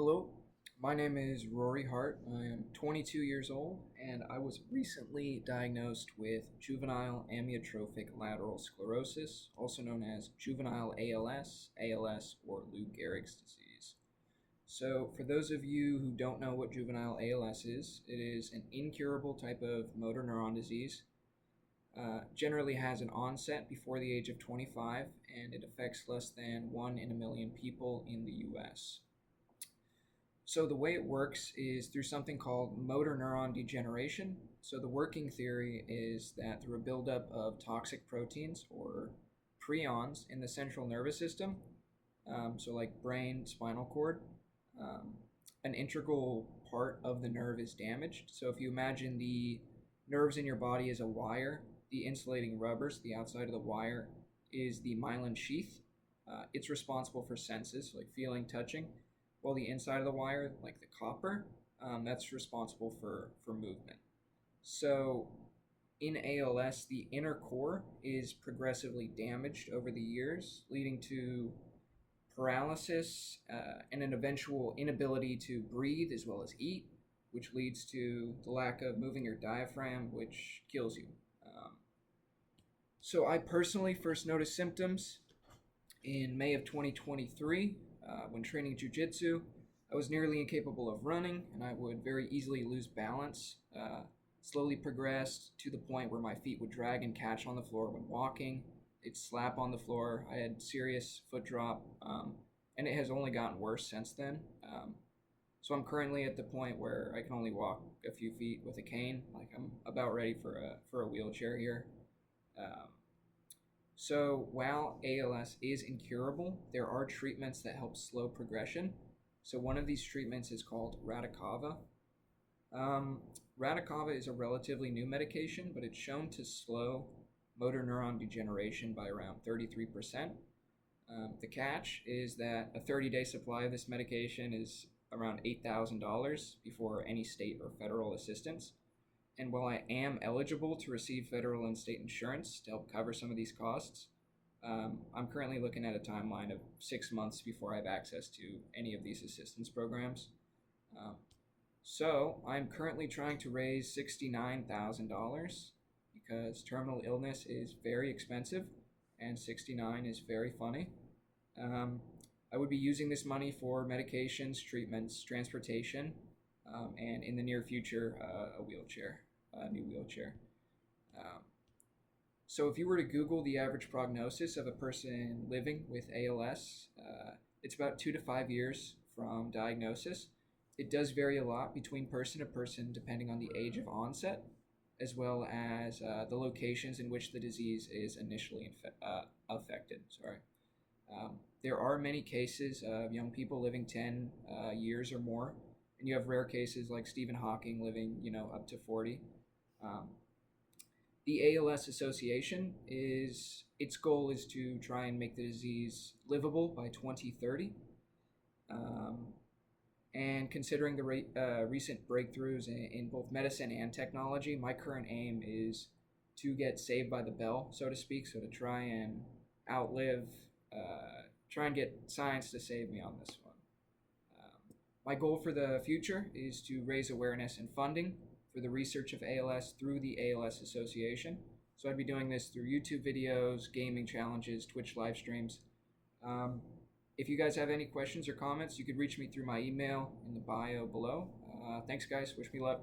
Hello, my name is Rory Hart. I am 22 years old and I was recently diagnosed with juvenile amyotrophic lateral sclerosis, also known as juvenile ALS, or Lou Gehrig's disease. So, for those of you who don't know what juvenile ALS is, it is an incurable type of motor neuron disease. Generally has an onset before the age of 25 and it affects less than 1 in a million people in the US. So the way it works is through something called motor neuron degeneration. So the working theory is that through a buildup of toxic proteins or prions in the central nervous system, so like brain, spinal cord, um, an integral part of the nerve is damaged. So if you imagine the nerves in your body as a wire, the insulating rubbers, the outside of the wire, is the myelin sheath. It's responsible for senses like feeling, touching, while the inside of the wire, like the copper, that's responsible for movement. So in ALS, the inner core is progressively damaged over the years, leading to paralysis and an eventual inability to breathe as well as eat, which leads to the lack of moving your diaphragm, which kills you. So I personally first noticed symptoms in May of 2023 when training jiu-jitsu. I was nearly incapable of running and I would very easily lose balance. Slowly progressed to the point where my feet would drag and catch on the floor when walking. They'd slap on the floor. I had serious foot drop, and it has only gotten worse since then. So I'm currently at the point where I can only walk a few feet with a cane. Like I'm about ready for a wheelchair here. So while ALS is incurable, there are treatments that help slow progression. So one of these treatments is called Radicava. Radicava is a relatively new medication, but it's shown to slow motor neuron degeneration by around 33%. The catch is that a 30-day supply of this medication is around $8,000 before any state or federal assistance. And while I am eligible to receive federal and state insurance to help cover some of these costs, I'm currently looking at a timeline of 6 months before I have access to any of these assistance programs. So I'm currently trying to raise $69,000 because terminal illness is very expensive and 69 is very funny. I would be using this money for medications, treatments, transportation, and in the near future, a new wheelchair. So if you were to Google the average prognosis of a person living with ALS, it's about 2 to 5 years from diagnosis. It does vary a lot between person to person depending on the age of onset, as well as the locations in which the disease is initially affected. There are many cases of young people living 10 years or more, and you have rare cases like Stephen Hawking living, up to 40. The ALS Association its goal is to try and make the disease livable by 2030. And considering the recent breakthroughs in both medicine and technology, my current aim is to get saved by the bell, so to speak, so to try and try and get science to save me on this one. My goal for the future is to raise awareness and funding for the research of ALS through the ALS Association. So I'd be doing this through YouTube videos, gaming challenges, Twitch live streams. If you guys have any questions or comments, you could reach me through my email in the bio below. Thanks, guys. Wish me luck.